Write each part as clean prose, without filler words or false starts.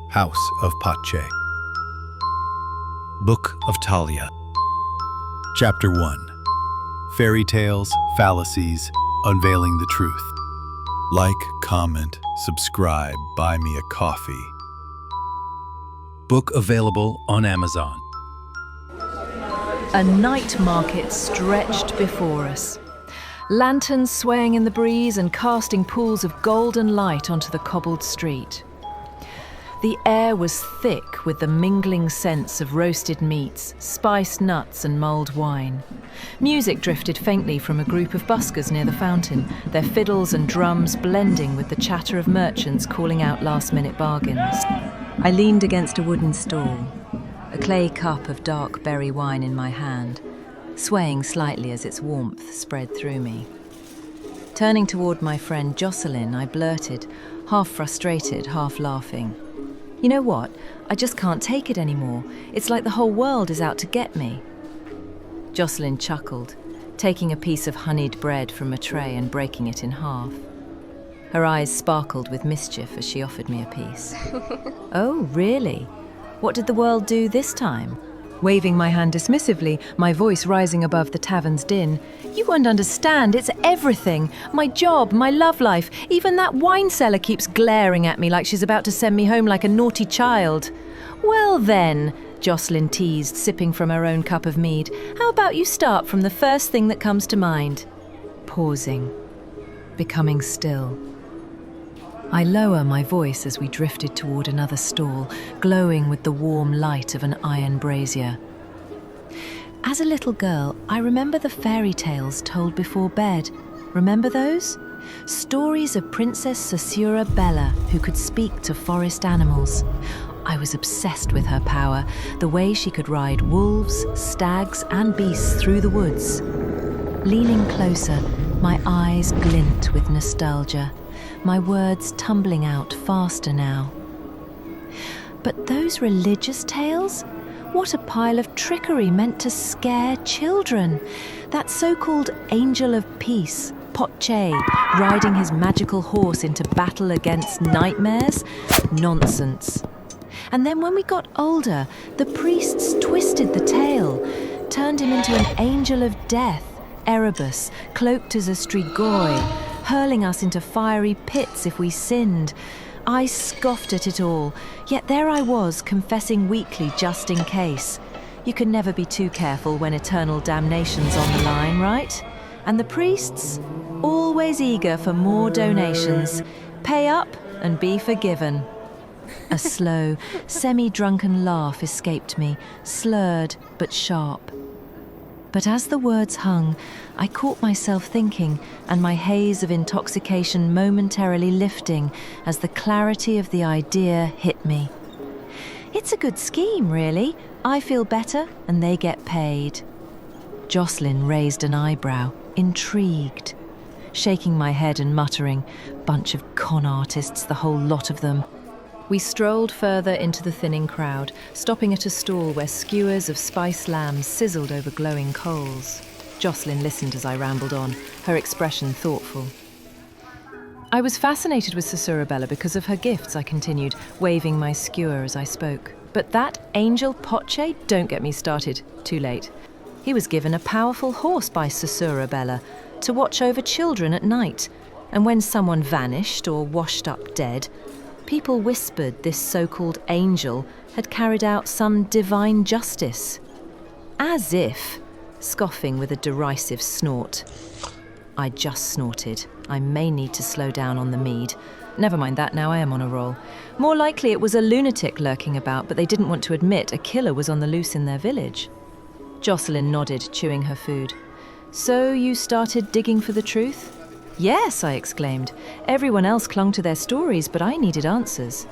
House of Pace. Book of Tahlia. Chapter 1. Fairy Tales, Fallacies, Unveiling the Truth. Like, comment, subscribe, buy me a coffee. Book available on Amazon. A night market stretched before us. Lanterns swaying in the breeze and casting pools of golden light onto the cobbled street. The air was thick with the mingling scents of roasted meats, spiced nuts and mulled wine. Music drifted faintly from a group of buskers near the fountain, their fiddles and drums blending with the chatter of merchants calling out last-minute bargains. I leaned against a wooden stool, a clay cup of dark berry wine in my hand, swaying slightly as its warmth spread through me. Turning toward my friend Jocelyn, I blurted, half frustrated, half laughing. "You know what? I just can't take it anymore. It's like the whole world is out to get me." Jocelyn chuckled, taking a piece of honeyed bread from a tray and breaking it in half. Her eyes sparkled with mischief as she offered me a piece. "Oh, really? What did the world do this time?" Waving my hand dismissively, my voice rising above the tavern's din. "You won't understand, it's everything. My job, my love life. Even that wine cellar keeps glaring at me like she's about to send me home like a naughty child." "Well then," Jocelyn teased, sipping from her own cup of mead, "how about you start from the first thing that comes to mind?" Pausing, becoming still. I lower my voice as we drifted toward another stall, glowing with the warm light of an iron brazier. As a little girl, I remember the fairy tales told before bed. Remember those? Stories of Princess Susura Bella, who could speak to forest animals. I was obsessed with her power, the way she could ride wolves, stags, and beasts through the woods. Leaning closer, my eyes glint with nostalgia, my words tumbling out faster now. But those religious tales? What a pile of trickery meant to scare children. That so-called angel of peace, Pace, riding his magical horse into battle against nightmares? Nonsense. And then when we got older, the priests twisted the tale, turned him into an angel of death, Erebus, cloaked as a strigoi, hurling us into fiery pits if we sinned. I scoffed at it all, yet there I was, confessing weekly just in case. You can never be too careful when eternal damnation's on the line, right? And the priests? Always eager for more donations. Pay up and be forgiven. A slow, semi-drunken laugh escaped me, slurred but sharp. But as the words hung, I caught myself thinking, and my haze of intoxication momentarily lifting as the clarity of the idea hit me. It's a good scheme, really. I feel better, and they get paid. Jocelyn raised an eyebrow, intrigued. Shaking my head and muttering, "Bunch of con artists, the whole lot of them." We strolled further into the thinning crowd, stopping at a stall where skewers of spiced lamb sizzled over glowing coals. Jocelyn listened as I rambled on, her expression thoughtful. "I was fascinated with Susura Bella because of her gifts," I continued, waving my skewer as I spoke. "But that angel Pace, don't get me started. Too late. He was given a powerful horse by Susura Bella to watch over children at night, and when someone vanished or washed up dead, people whispered this so-called angel had carried out some divine justice. As if," scoffing with a derisive snort. I just snorted. I may need to slow down on the mead. Never mind that now, I am on a roll. More likely it was a lunatic lurking about, but they didn't want to admit a killer was on the loose in their village. Jocelyn nodded, chewing her food. "So you started digging for the truth?" "Yes," I exclaimed. "Everyone else clung to their stories, but I needed answers."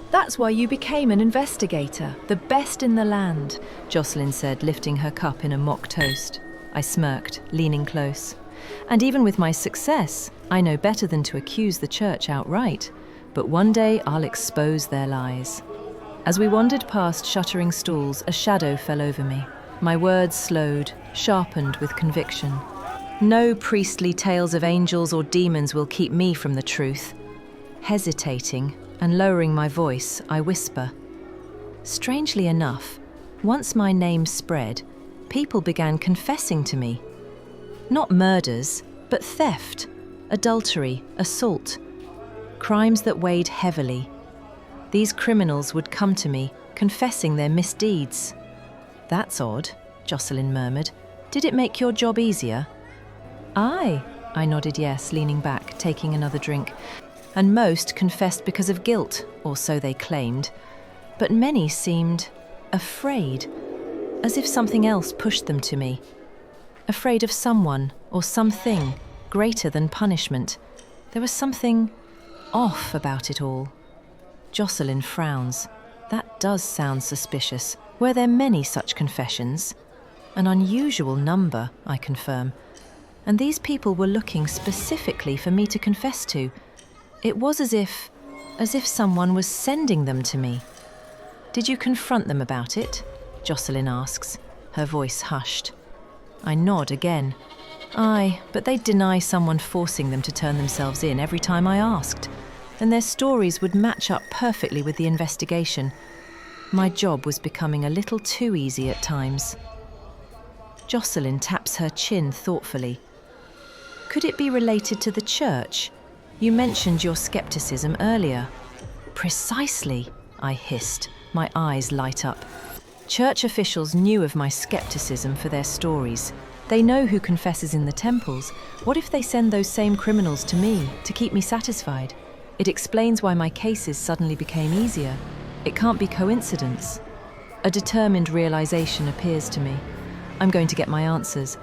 "That's why you became an investigator, the best in the land," Jocelyn said, lifting her cup in a mock toast. I smirked, leaning close. "And even with my success, I know better than to accuse the church outright. But one day I'll expose their lies." As we wandered past shuttering stalls, a shadow fell over me. My words slowed, sharpened with conviction. No priestly tales of angels or demons will keep me from the truth. Hesitating, and lowering my voice, I whisper. Strangely enough, once my name spread, people began confessing to me. Not murders, but theft, adultery, assault, crimes that weighed heavily. These criminals would come to me, confessing their misdeeds. That's odd, Jocelyn murmured. Did it make your job easier? Aye, I nodded yes, leaning back, taking another drink. And most confessed because of guilt, or so they claimed. But many seemed afraid, as if something else pushed them to me. Afraid of someone or something greater than punishment. There was something off about it all. Jocelyn frowns. That does sound suspicious. Were there many such confessions? An unusual number, I confirm. And these people were looking specifically for me to confess to. It was as if someone was sending them to me. Did you confront them about it? Jocelyn asks, her voice hushed. I nod again. Aye, but they'd deny someone forcing them to turn themselves in every time I asked. And their stories would match up perfectly with the investigation. My job was becoming a little too easy at times. Jocelyn taps her chin thoughtfully. Could it be related to the church? You mentioned your skepticism earlier. Precisely, I hissed, my eyes light up. Church officials knew of my skepticism for their stories. They know who confesses in the temples. What if they send those same criminals to me to keep me satisfied? It explains why my cases suddenly became easier. It can't be coincidence. A determined realization appears to me. I'm going to get my answers.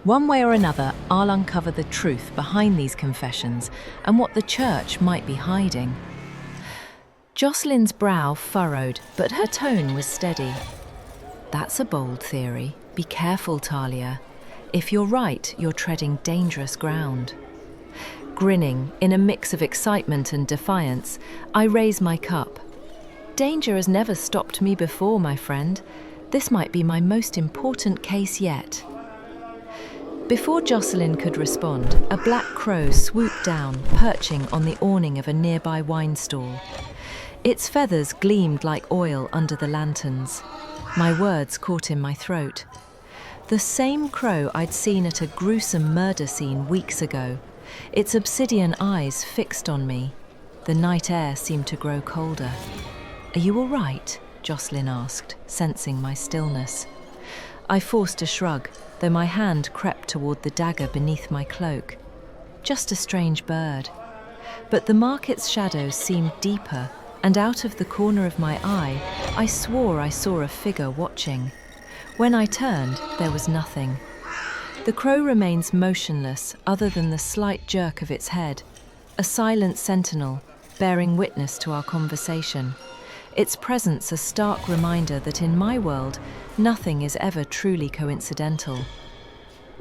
One way or another, I'll uncover the truth behind these confessions and what the church might be hiding. Jocelyn's brow furrowed, but her tone was steady. That's a bold theory. Be careful, Tahlia. If you're right, you're treading dangerous ground. Grinning, in a mix of excitement and defiance, I raise my cup. Danger has never stopped me before, my friend. This might be my most important case yet. Before Jocelyn could respond, a black crow swooped down, perching on the awning of a nearby wine stall. Its feathers gleamed like oil under the lanterns. My words caught in my throat. The same crow I'd seen at a gruesome murder scene weeks ago, its obsidian eyes fixed on me. The night air seemed to grow colder. Are you all right? Jocelyn asked, sensing my stillness. I forced a shrug, though my hand crept toward the dagger beneath my cloak. Just a strange bird. But the market's shadows seemed deeper, and out of the corner of my eye, I swore I saw a figure watching. When I turned, there was nothing. The crow remains motionless, other than the slight jerk of its head, a silent sentinel, bearing witness to our conversation. Its presence a stark reminder that in my world, nothing is ever truly coincidental.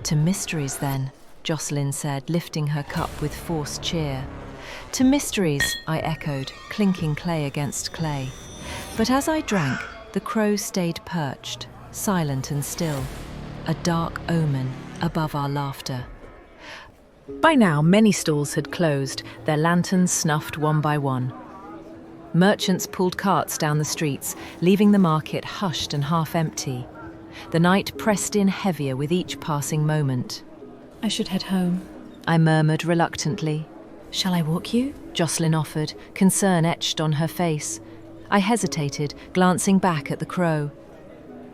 To mysteries, then, Jocelyn said, lifting her cup with forced cheer. To mysteries, I echoed, clinking clay against clay. But as I drank, the crow stayed perched, silent and still, a dark omen above our laughter. By now, many stalls had closed, their lanterns snuffed one by one. Merchants pulled carts down the streets, leaving the market hushed and half empty. The night pressed in heavier with each passing moment. I should head home, I murmured reluctantly. Shall I walk you? Jocelyn offered, concern etched on her face. I hesitated, glancing back at the crow.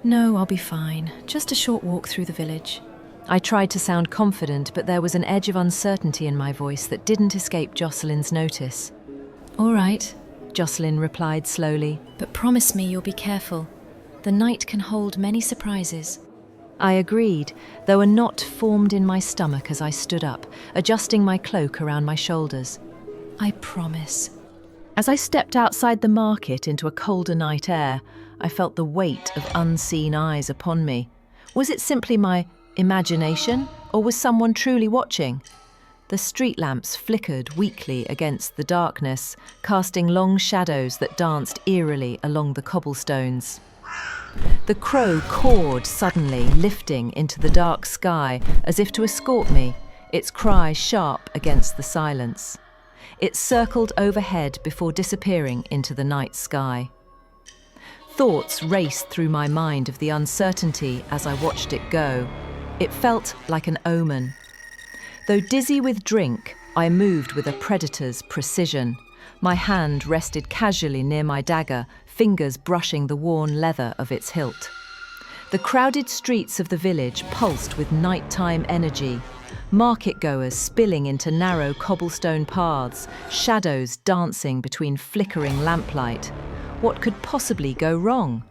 No, I'll be fine. Just a short walk through the village. I tried to sound confident, but there was an edge of uncertainty in my voice that didn't escape Jocelyn's notice. All right, Jocelyn replied slowly. but promise me you'll be careful. The night can hold many surprises. I agreed, though a knot formed in my stomach as I stood up, adjusting my cloak around my shoulders. I promise. As I stepped outside the market into a colder night air, I felt the weight of unseen eyes upon me. Was it simply my imagination, or was someone truly watching? The street lamps flickered weakly against the darkness, casting long shadows that danced eerily along the cobblestones. The crow cawed suddenly, lifting into the dark sky as if to escort me, its cry sharp against the silence. It circled overhead before disappearing into the night sky. Thoughts raced through my mind of the uncertainty as I watched it go. It felt like an omen. Though dizzy with drink, I moved with a predator's precision. My hand rested casually near my dagger, fingers brushing the worn leather of its hilt. The crowded streets of the village pulsed with nighttime energy. Market-goers spilling into narrow cobblestone paths, shadows dancing between flickering lamplight. What could possibly go wrong?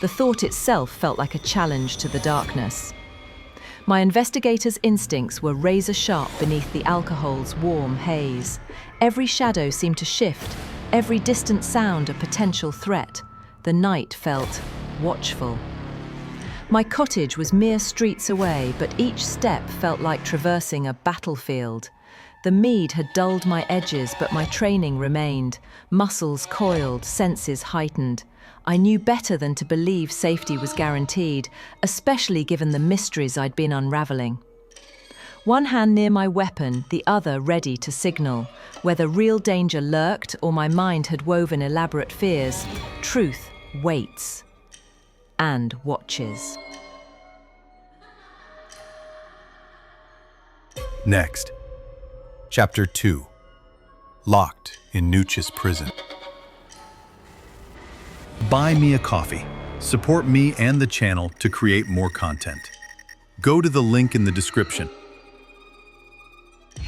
The thought itself felt like a challenge to the darkness. My investigator's instincts were razor-sharp beneath the alcohol's warm haze. Every shadow seemed to shift, every distant sound a potential threat. The night felt watchful. My cottage was mere streets away, but each step felt like traversing a battlefield. The mead had dulled my edges, but my training remained. Muscles coiled, senses heightened. I knew better than to believe safety was guaranteed, especially given the mysteries I'd been unraveling. One hand near my weapon, the other ready to signal. Whether real danger lurked or my mind had woven elaborate fears, truth waits and watches. Next, Chapter 2. Locked in Nooch's Prison. Buy me a coffee. Support me and the channel to create more content. Go to the link in the description.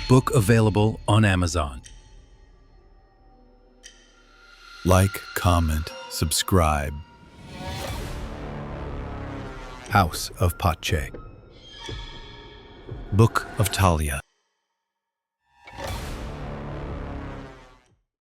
Book available on Amazon. Like, comment, subscribe. House of Pache. Book of Tahlia.